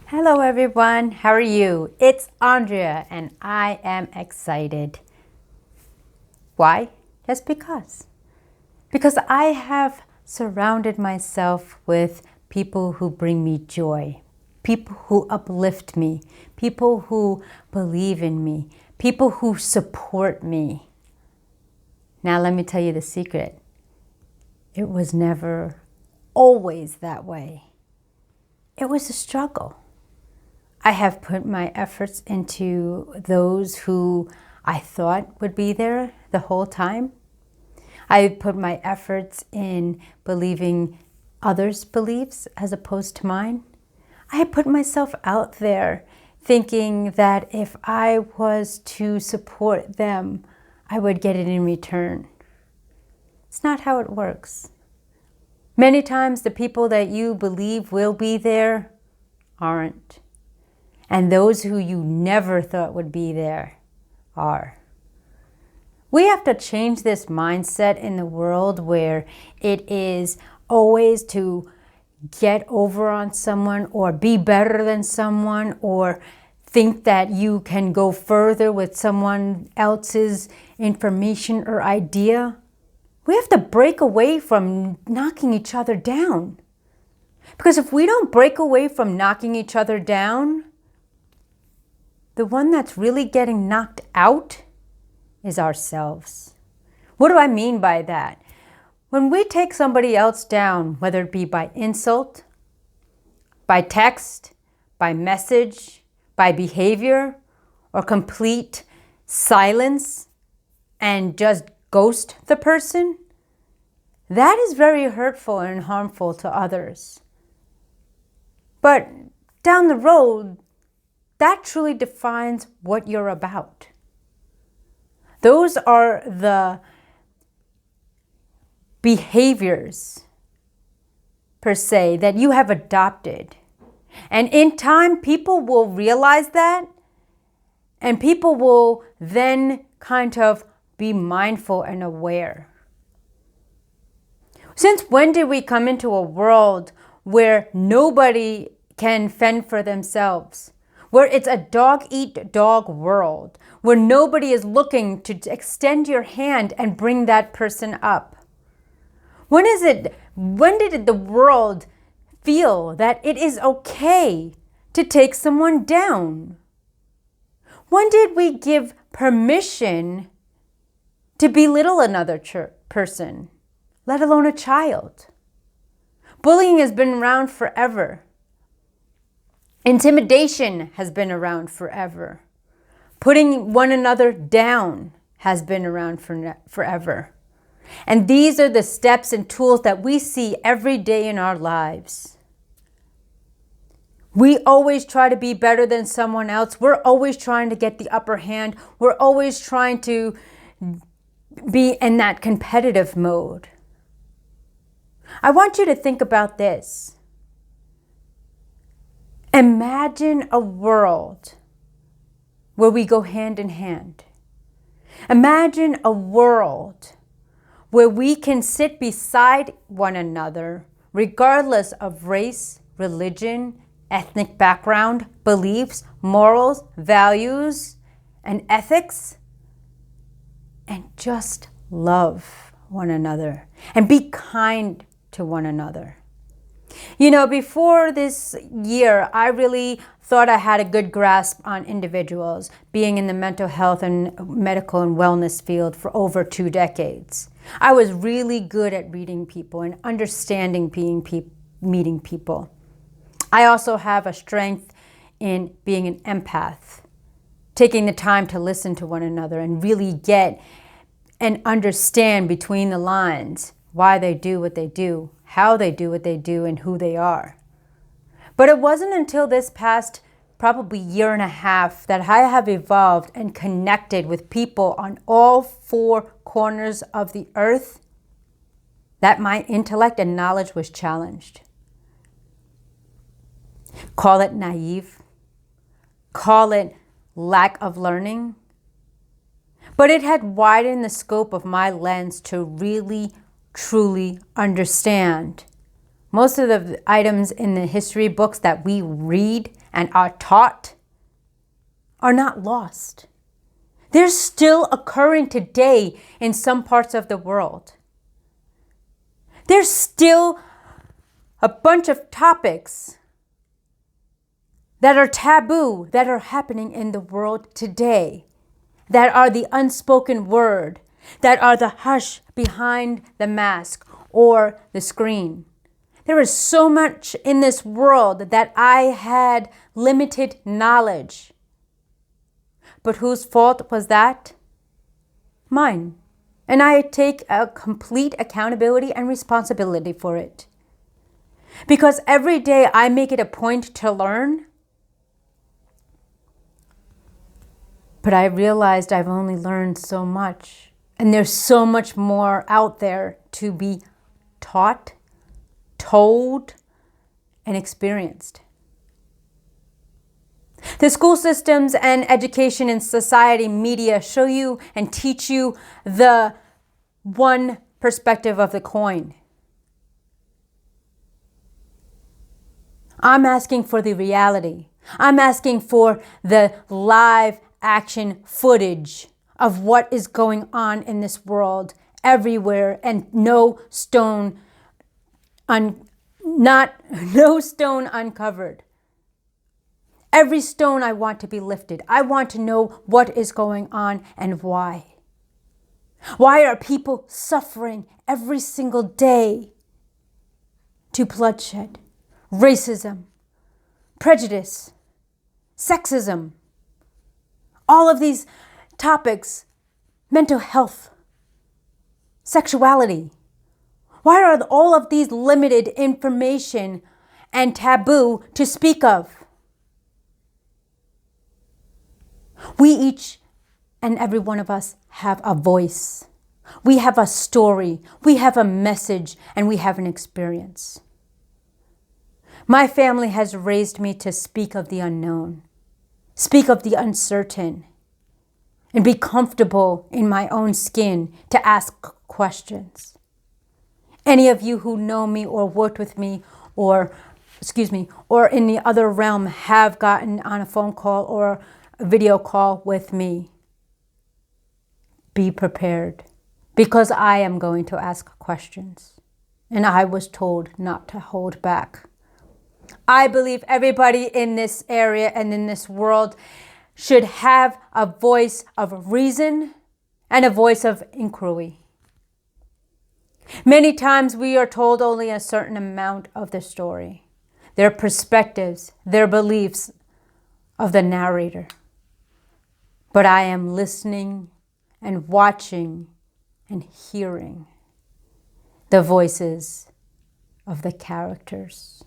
Hello everyone, how are you? It's Andrea and I am excited. Why? Just because. Because I have surrounded myself with people who bring me joy, people who uplift me, people who believe in me, people who support me. Now let me tell you the secret. It was never always that way. It was a struggle. I have put my efforts into those who I thought would be there the whole time. I put my efforts in believing others' beliefs as opposed to mine. I put myself out there thinking that if I was to support them, I would get it in return. It's not how it works. Many times the people that you believe will be there aren't. And those who you never thought would be there are. We have to change this mindset in the world where it is always to get over on someone or be better than someone or think that you can go further with someone else's information or idea. We have to break away from knocking each other down. Because if we don't break away from knocking each other down, the one that's really getting knocked out is ourselves. What do I mean by that? When we take somebody else down, whether it be by insult, by text, by message, by behavior, or complete silence and just ghost the person, that is very hurtful and harmful to others. But down the road, that truly defines what you're about. Those are the behaviors, per se, that you have adopted. And in time, people will realize that, and people will then kind of be mindful and aware. Since when did we come into a world where nobody can fend for themselves? Where it's a dog-eat-dog world, where nobody is looking to extend your hand and bring that person up. When did the world feel that it is okay to take someone down? When did we give permission to belittle another person, let alone a child? Bullying has been around forever. Intimidation has been around forever. Putting one another down has been around forever. And these are the steps and tools that we see every day in our lives. We always try to be better than someone else. We're always trying to get the upper hand. We're always trying to be in that competitive mode. I want you to think about this. Imagine a world where we go hand in hand. Imagine a world where we can sit beside one another, regardless of race, religion, ethnic background, beliefs, morals, values, and ethics, and just love one another and be kind to one another. You know, before this year, I really thought I had a good grasp on individuals, being in the mental health and medical and wellness field for over 2 decades. I was really good at reading people and understanding meeting people. I also have a strength in being an empath, taking the time to listen to one another and really get and understand between the lines why they do what they do, how they do what they do, and who they are. But it wasn't until this past probably year and a half that I have evolved and connected with people on all 4 corners of the earth that my intellect and knowledge was challenged. Call it naive, call it lack of learning, but it had widened the scope of my lens to really truly understand most of the items in the history books that we read and are taught are not lost. They're still occurring today in some parts of the world. There's still a bunch of topics that are taboo that are happening in the world today, that are the unspoken word, that are the hush behind the mask or the screen. There is so much in this world that I had limited knowledge. But whose fault was that? Mine. And I take a complete accountability and responsibility for it. Because every day I make it a point to learn. But I realized I've only learned so much. And there's so much more out there to be taught, told, and experienced. The school systems and education and society media show you and teach you the one perspective of the coin. I'm asking for the reality. I'm asking for the live action footage of what is going on in this world everywhere, and no stone uncovered. Every stone I want to be lifted. I want to know what is going on and why. Why are people suffering every single day to bloodshed, racism, prejudice, sexism, all of these topics, mental health, sexuality? Why are all of these limited information and taboo to speak of? We each and every one of us have a voice. We have a story. We have a message, and we have an experience. My family has raised me to speak of the unknown, speak of the uncertain, and be comfortable in my own skin to ask questions. Any of you who know me or worked with me or in the other realm have gotten on a phone call or a video call with me. Be prepared, because I am going to ask questions, and I was told not to hold back. I believe everybody in this area and in this world should have a voice of reason and a voice of inquiry. Many times we are told only a certain amount of the story, their perspectives, their beliefs of the narrator. But I am listening and watching and hearing the voices of the characters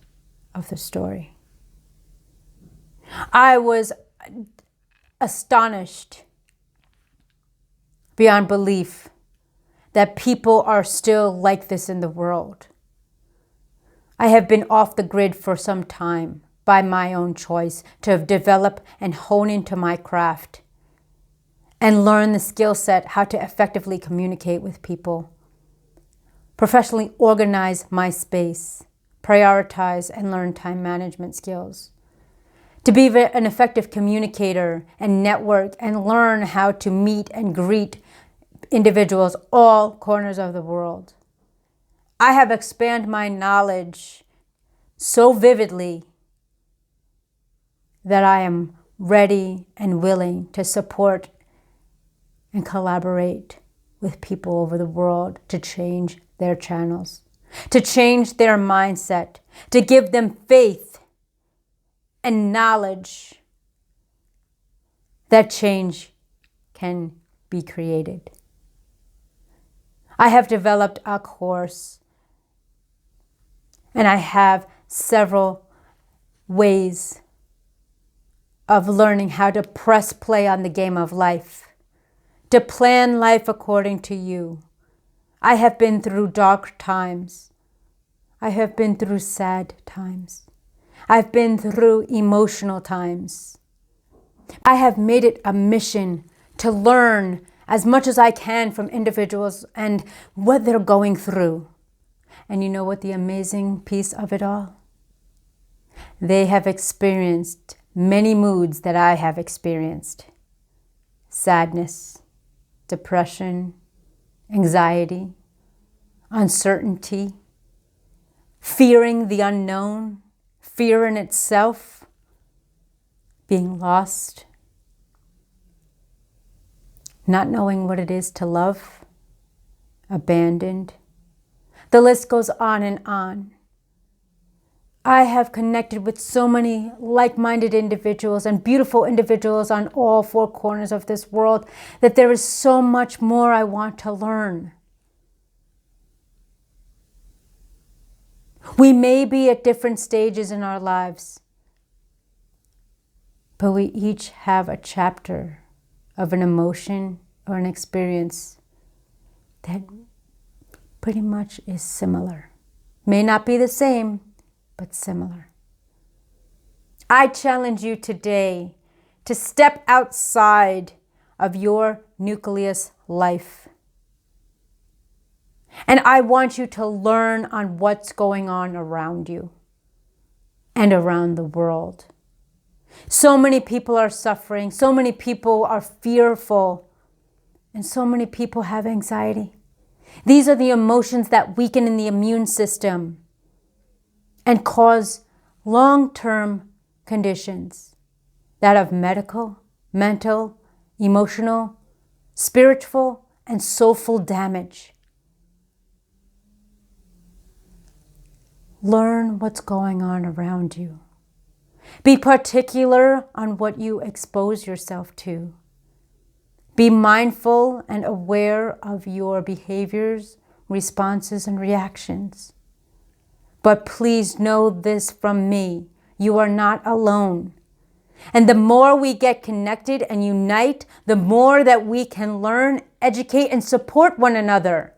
of the story. I was astonished beyond belief that people are still like this in the world. I have been off the grid for some time by my own choice to develop and hone into my craft and learn the skill set how to effectively communicate with people, professionally organize my space, prioritize and learn time management skills, to be an effective communicator and network and learn how to meet and greet individuals all corners of the world. I have expanded my knowledge so vividly that I am ready and willing to support and collaborate with people over the world to change their channels, to change their mindset, to give them faith and knowledge that change can be created. I have developed a course, and I have several ways of learning how to press play on the game of life, to plan life according to you. I have been through dark times. I have been through sad times. I've been through emotional times. I have made it a mission to learn as much as I can from individuals and what they're going through. And you know what the amazing piece of it all? They have experienced many moods that I have experienced: sadness, depression, anxiety, uncertainty, fearing the unknown, fear in itself, being lost, not knowing what it is to love, abandoned. The list goes on and on. I have connected with so many like-minded individuals and beautiful individuals on all four corners of this world that there is so much more I want to learn. We may be at different stages in our lives, but we each have a chapter of an emotion or an experience that pretty much is similar. May not be the same, but similar. I challenge you today to step outside of your nucleus life. And I want you to learn on what's going on around you and around the world. So many people are suffering, so many people are fearful, and so many people have anxiety. These are the emotions that weaken in the immune system and cause long-term conditions that have medical, mental, emotional, spiritual, and soulful damage. Learn what's going on around you. Be particular on what you expose yourself to. Be mindful and aware of your behaviors, responses, and reactions. But please know this from me: you are not alone. And the more we get connected and unite, the more that we can learn, educate, and support one another.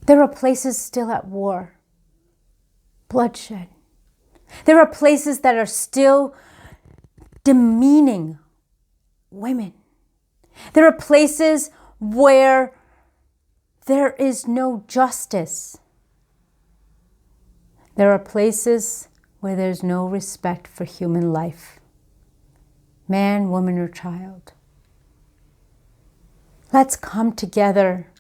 There are places still at war, bloodshed. There are places that are still demeaning women. There are places where there is no justice. There are places where there's no respect for human life, man, woman, or child. Let's come together.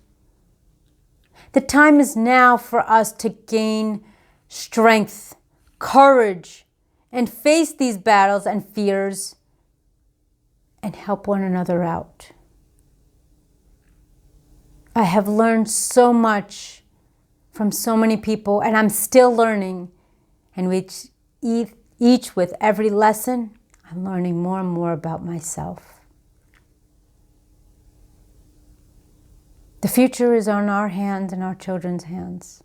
The time is now for us to gain strength, courage, and face these battles and fears and help one another out. I have learned so much from so many people, and I'm still learning. And with each with every lesson, I'm learning more and more about myself. The future is on our hands and our children's hands.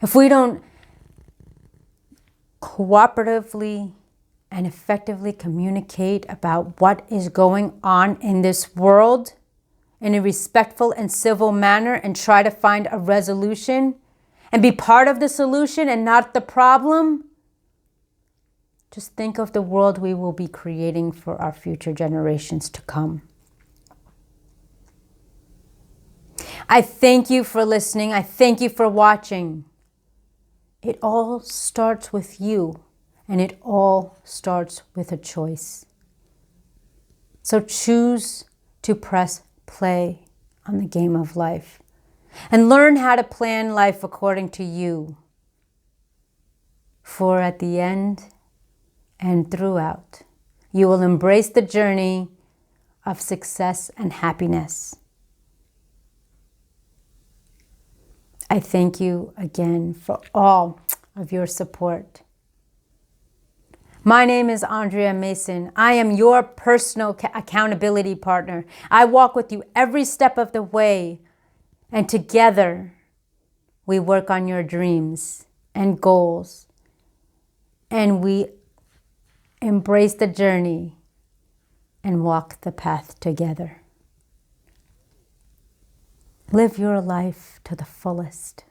If we don't cooperatively and effectively communicate about what is going on in this world in a respectful and civil manner and try to find a resolution and be part of the solution and not the problem, just think of the world we will be creating for our future generations to come. I thank you for listening. I thank you for watching. It all starts with you, and it all starts with a choice. So choose to press play on the game of life and learn how to plan life according to you. For at the end and throughout, you will embrace the journey of success and happiness. I thank you again for all of your support. My name is Andrea Mason. I am your personal accountability partner. I walk with you every step of the way, and together we work on your dreams and goals, and we embrace the journey and walk the path together. Live your life to the fullest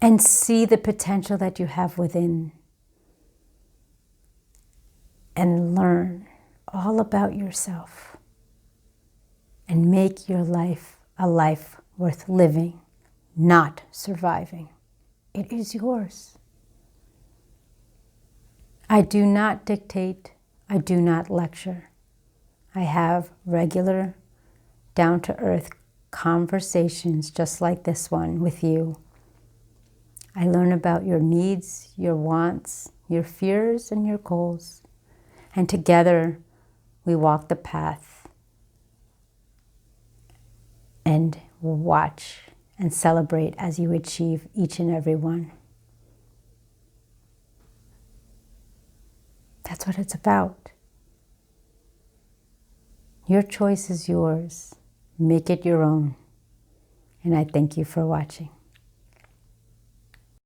and see the potential that you have within, and learn all about yourself and make your life a life worth living, not surviving. It is yours. I do not dictate. I do not lecture. I have regular, down-to-earth conversations just like this one with you. I learn about your needs, your wants, your fears, and your goals. And together, we walk the path and watch and celebrate as you achieve each and every one. That's what it's about. Your choice is yours. Make it your own. And I thank you for watching.